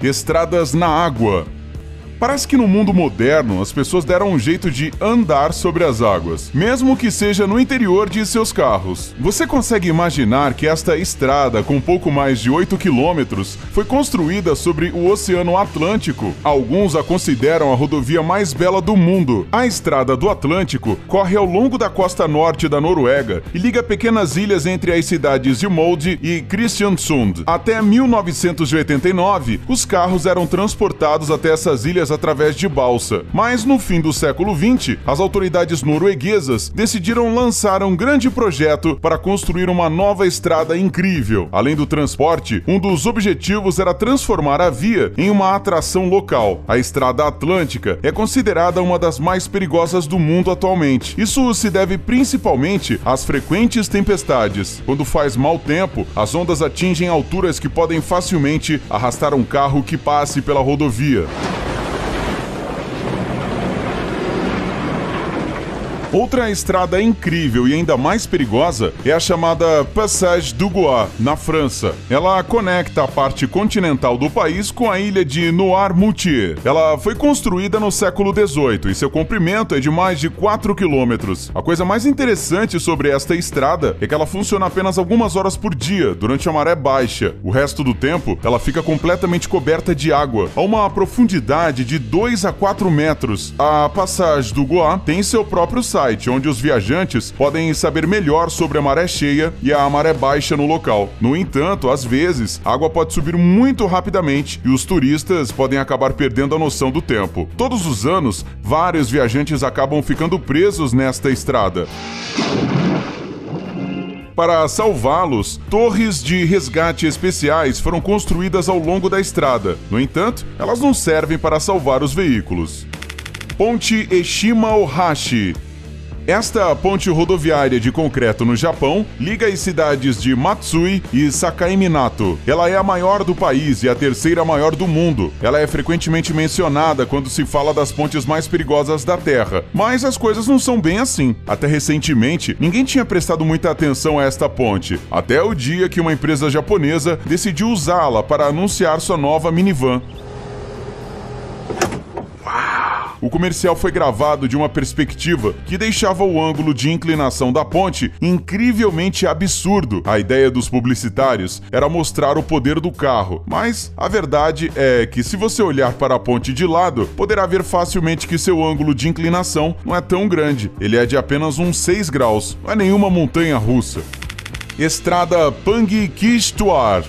Estradas na água. Parece que no mundo moderno as pessoas deram um jeito de andar sobre as águas, mesmo que seja no interior de seus carros. Você consegue imaginar que esta estrada, com pouco mais de 8 quilômetros, foi construída sobre o Oceano Atlântico? Alguns a consideram a rodovia mais bela do mundo. A Estrada do Atlântico corre ao longo da costa norte da Noruega e liga pequenas ilhas entre as cidades de Molde e Kristiansund. Até 1989, os carros eram transportados até essas ilhas através de balsa. Mas no fim do século XX, as autoridades norueguesas decidiram lançar um grande projeto para construir uma nova estrada incrível. Além do transporte, um dos objetivos era transformar a via em uma atração local. A Estrada Atlântica é considerada uma das mais perigosas do mundo atualmente. Isso se deve principalmente às frequentes tempestades. Quando faz mau tempo, as ondas atingem alturas que podem facilmente arrastar um carro que passe pela rodovia. Outra estrada incrível e ainda mais perigosa é a chamada Passage du Gois, na França. Ela conecta a parte continental do país com a ilha de Noirmoutier. Ela foi construída no século XVIII e seu comprimento é de mais de 4 quilômetros. A coisa mais interessante sobre esta estrada é que ela funciona apenas algumas horas por dia, durante a maré baixa. O resto do tempo, ela fica completamente coberta de água, a uma profundidade de 2 a 4 metros. A Passage du Gois tem seu próprio site, onde os viajantes podem saber melhor sobre a maré cheia e a maré baixa no local. No entanto, às vezes, a água pode subir muito rapidamente e os turistas podem acabar perdendo a noção do tempo. Todos os anos, vários viajantes acabam ficando presos nesta estrada. Para salvá-los, torres de resgate especiais foram construídas ao longo da estrada. No entanto, elas não servem para salvar os veículos. Ponte Eshima-Ohashi. Esta ponte rodoviária de concreto no Japão liga as cidades de Matsui e Sakaiminato. Ela é a maior do país e a terceira maior do mundo. Ela é frequentemente mencionada quando se fala das pontes mais perigosas da Terra. Mas as coisas não são bem assim. Até recentemente, ninguém tinha prestado muita atenção a esta ponte, até o dia que uma empresa japonesa decidiu usá-la para anunciar sua nova minivan. O comercial foi gravado de uma perspectiva que deixava o ângulo de inclinação da ponte incrivelmente absurdo. A ideia dos publicitários era mostrar o poder do carro, mas a verdade é que se você olhar para a ponte de lado, poderá ver facilmente que seu ângulo de inclinação não é tão grande. Ele é de apenas uns 6 graus, não é nenhuma montanha russa. Estrada Pang-Kistuar.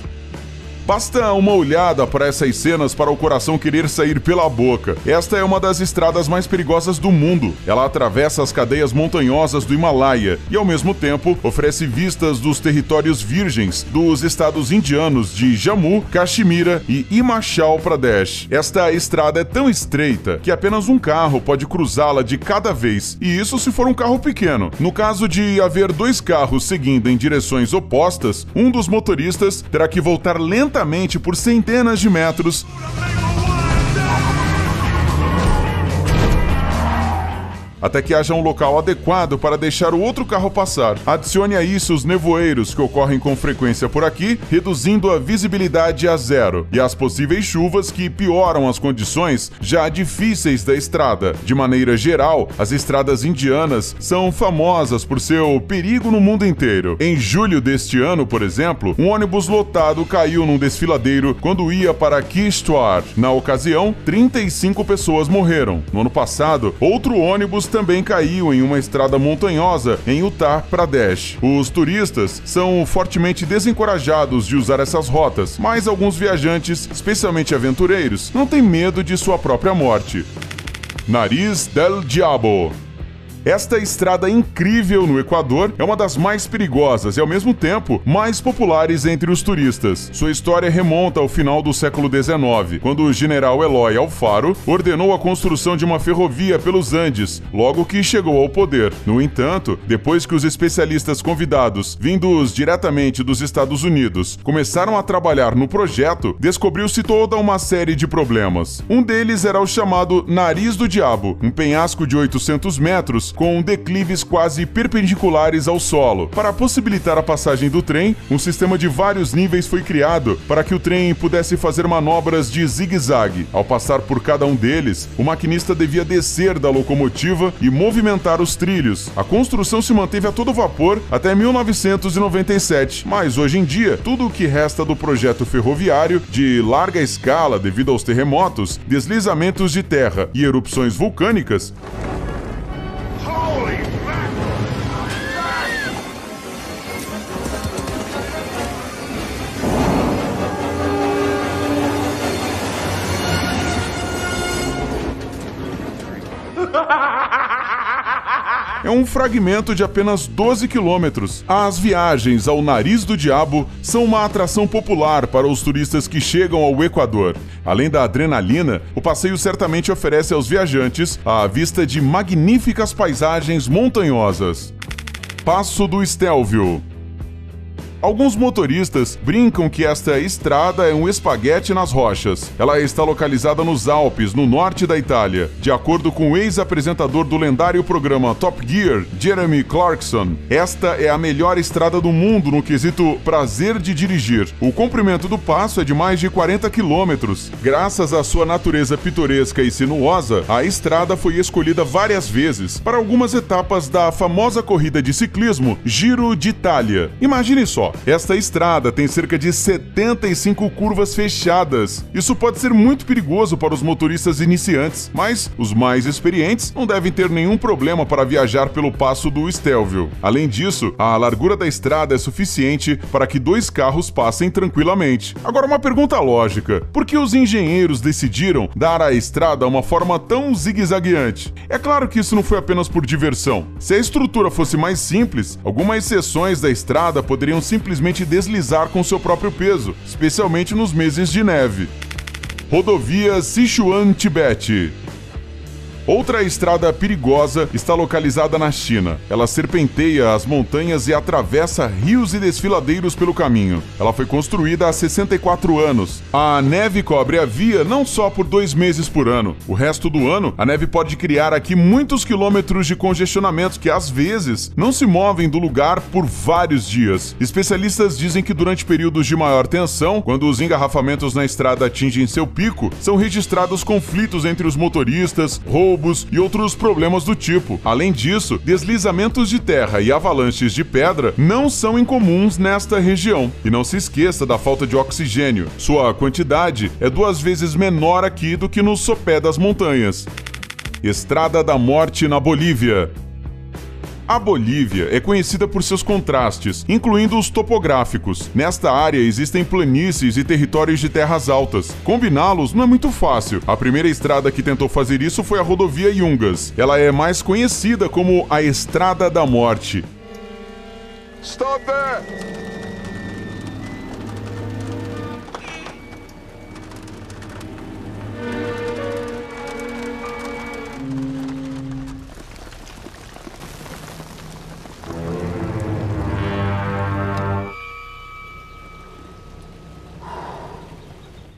Basta uma olhada para essas cenas para o coração querer sair pela boca. Esta é uma das estradas mais perigosas do mundo. Ela atravessa as cadeias montanhosas do Himalaia e, ao mesmo tempo, oferece vistas dos territórios virgens dos estados indianos de Jammu, Caxemira e Himachal Pradesh. Esta estrada é tão estreita que apenas um carro pode cruzá-la de cada vez, e isso se for um carro pequeno. No caso de haver 2 carros seguindo em direções opostas, um dos motoristas terá que voltar lentamente por centenas de metros até que haja um local adequado para deixar o outro carro passar. Adicione a isso os nevoeiros que ocorrem com frequência por aqui, reduzindo a visibilidade a zero, e as possíveis chuvas que pioram as condições já difíceis da estrada. De maneira geral, as estradas indianas são famosas por seu perigo no mundo inteiro. Em julho deste ano, por exemplo, um ônibus lotado caiu num desfiladeiro quando ia para Kishtwar. Na ocasião, 35 pessoas morreram. No ano passado, outro ônibus também caiu em uma estrada montanhosa em Uttar Pradesh. Os turistas são fortemente desencorajados de usar essas rotas, mas alguns viajantes, especialmente aventureiros, não têm medo de sua própria morte. Nariz del Diabo. Esta estrada incrível no Equador é uma das mais perigosas e, ao mesmo tempo, mais populares entre os turistas. Sua história remonta ao final do século XIX, quando o general Eloy Alfaro ordenou a construção de uma ferrovia pelos Andes, logo que chegou ao poder. No entanto, depois que os especialistas convidados, vindos diretamente dos Estados Unidos, começaram a trabalhar no projeto, descobriu-se toda uma série de problemas. Um deles era o chamado Nariz do Diabo, um penhasco de 800 metros metros, com declives quase perpendiculares ao solo. Para possibilitar a passagem do trem, um sistema de vários níveis foi criado para que o trem pudesse fazer manobras de zigue-zague. Ao passar por cada um deles, o maquinista devia descer da locomotiva e movimentar os trilhos. A construção se manteve a todo vapor até 1997, mas hoje em dia, tudo o que resta do projeto ferroviário, de larga escala devido aos terremotos, deslizamentos de terra e erupções vulcânicas, é um fragmento de apenas 12 quilômetros. As viagens ao Nariz do Diabo são uma atração popular para os turistas que chegam ao Equador. Além da adrenalina, o passeio certamente oferece aos viajantes a vista de magníficas paisagens montanhosas. Passo do Estelvio. Alguns motoristas brincam que esta estrada é um espaguete nas rochas. Ela está localizada nos Alpes, no norte da Itália. De acordo com o ex-apresentador do lendário programa Top Gear, Jeremy Clarkson, esta é a melhor estrada do mundo no quesito prazer de dirigir. O comprimento do passo é de mais de 40 quilômetros. Graças à sua natureza pitoresca e sinuosa, a estrada foi escolhida várias vezes para algumas etapas da famosa corrida de ciclismo Giro d'Italia. Imagine só, esta estrada tem cerca de 75 curvas fechadas. Isso pode ser muito perigoso para os motoristas iniciantes, mas os mais experientes não devem ter nenhum problema para viajar pelo Passo do Estelvio. Além disso, a largura da estrada é suficiente para que 2 carros passem tranquilamente. Agora, uma pergunta lógica: por que os engenheiros decidiram dar à estrada uma forma tão zigue-zagueante? É claro que isso não foi apenas por diversão. Se a estrutura fosse mais simples, algumas seções da estrada poderiam simplesmente deslizar com seu próprio peso, especialmente nos meses de neve. Rodovia Sichuan-Tibete. Outra estrada perigosa está localizada na China. Ela serpenteia as montanhas e atravessa rios e desfiladeiros pelo caminho. Ela foi construída há 64 anos. A neve cobre a via não só por 2 meses por ano. O resto do ano, a neve pode criar aqui muitos quilômetros de congestionamento que, às vezes, não se movem do lugar por vários dias. Especialistas dizem que durante períodos de maior tensão, quando os engarrafamentos na estrada atingem seu pico, são registrados conflitos entre os motoristas, roubos e outros problemas do tipo. Além disso, deslizamentos de terra e avalanches de pedra não são incomuns nesta região. E não se esqueça da falta de oxigênio. Sua quantidade é 2 vezes menor aqui do que no sopé das montanhas. Estrada da Morte na Bolívia. A Bolívia é conhecida por seus contrastes, incluindo os topográficos. Nesta área existem planícies e territórios de terras altas. Combiná-los não é muito fácil. A primeira estrada que tentou fazer isso foi a rodovia Yungas. Ela é mais conhecida como a Estrada da Morte. Stop there!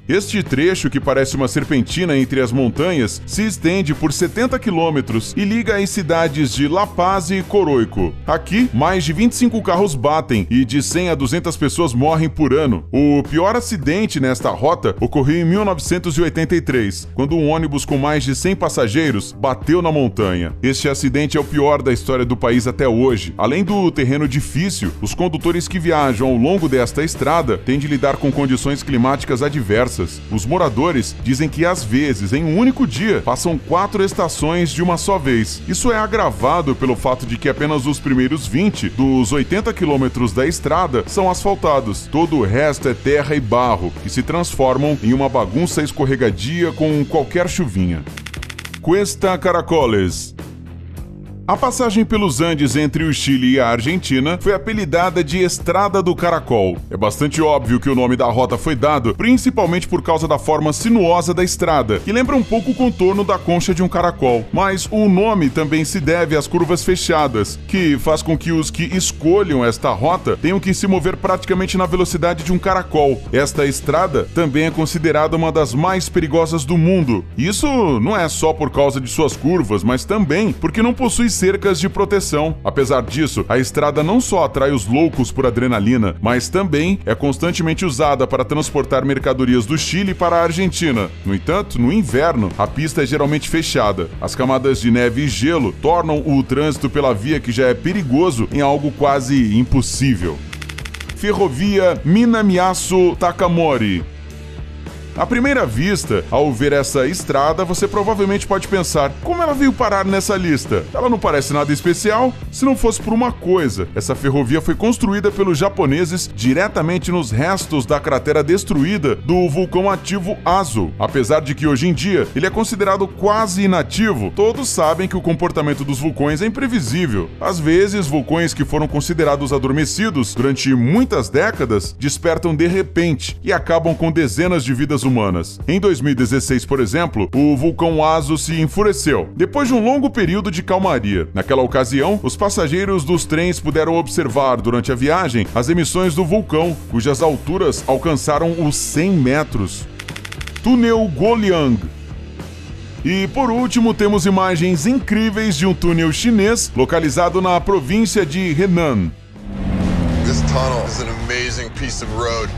Este trecho, que parece uma serpentina entre as montanhas, se estende por 70 quilômetros e liga as cidades de La Paz e Coroico. Aqui, mais de 25 carros batem e de 100 a 200 pessoas morrem por ano. O pior acidente nesta rota ocorreu em 1983, quando um ônibus com mais de 100 passageiros bateu na montanha. Este acidente é o pior da história do país até hoje. Além do terreno difícil, os condutores que viajam ao longo desta estrada têm de lidar com condições climáticas adversas. Os moradores dizem que, às vezes, em um único dia, passam 4 estações de uma só vez. Isso é agravado pelo fato de que apenas os primeiros 20 dos 80 quilômetros da estrada são asfaltados. Todo o resto é terra e barro, que se transformam em uma bagunça escorregadia com qualquer chuvinha. Cuesta Caracoles. A passagem pelos Andes entre o Chile e a Argentina foi apelidada de Estrada do Caracol. É bastante óbvio que o nome da rota foi dado principalmente por causa da forma sinuosa da estrada, que lembra um pouco o contorno da concha de um caracol. Mas o nome também se deve às curvas fechadas, que faz com que os que escolham esta rota tenham que se mover praticamente na velocidade de um caracol. Esta estrada também é considerada uma das mais perigosas do mundo. Isso não é só por causa de suas curvas, mas também porque não possui cercas de proteção. Apesar disso, a estrada não só atrai os loucos por adrenalina, mas também é constantemente usada para transportar mercadorias do Chile para a Argentina. No entanto, no inverno, a pista é geralmente fechada. As camadas de neve e gelo tornam o trânsito pela via, que já é perigoso, em algo quase impossível. Ferrovia Minamiaçu-Takamori. À primeira vista, ao ver essa estrada, você provavelmente pode pensar: como ela veio parar nessa lista? Ela não parece nada especial, se não fosse por uma coisa. Essa ferrovia foi construída pelos japoneses diretamente nos restos da cratera destruída do vulcão ativo Azo. Apesar de que hoje em dia ele é considerado quase inativo, todos sabem que o comportamento dos vulcões é imprevisível. Às vezes, vulcões que foram considerados adormecidos durante muitas décadas despertam de repente e acabam com dezenas de vidas humanas. Em 2016, por exemplo, o vulcão Azo se enfureceu, depois de um longo período de calmaria. Naquela ocasião, os passageiros dos trens puderam observar durante a viagem as emissões do vulcão, cujas alturas alcançaram os 100 metros. Túnel Guoliang. E por último, temos imagens incríveis de um túnel chinês localizado na província de Henan. This tunnel is an amazing piece of road.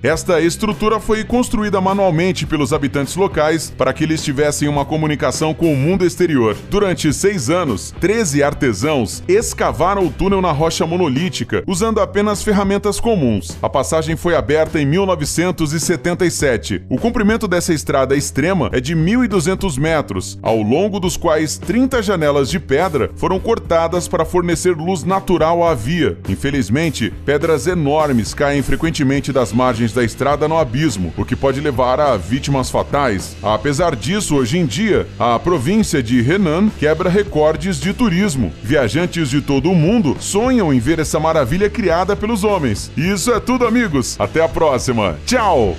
Esta estrutura foi construída manualmente pelos habitantes locais para que eles tivessem uma comunicação com o mundo exterior. Durante 6 anos, 13 artesãos escavaram o túnel na rocha monolítica, usando apenas ferramentas comuns. A passagem foi aberta em 1977. O comprimento dessa estrada extrema é de 1.200 metros, ao longo dos quais 30 janelas de pedra foram cortadas para fornecer luz natural à via. Infelizmente, pedras enormes caem frequentemente das margens da estrada no abismo, o que pode levar a vítimas fatais. Apesar disso, hoje em dia, a província de Henan quebra recordes de turismo. Viajantes de todo o mundo sonham em ver essa maravilha criada pelos homens. E isso é tudo, amigos. Até a próxima. Tchau!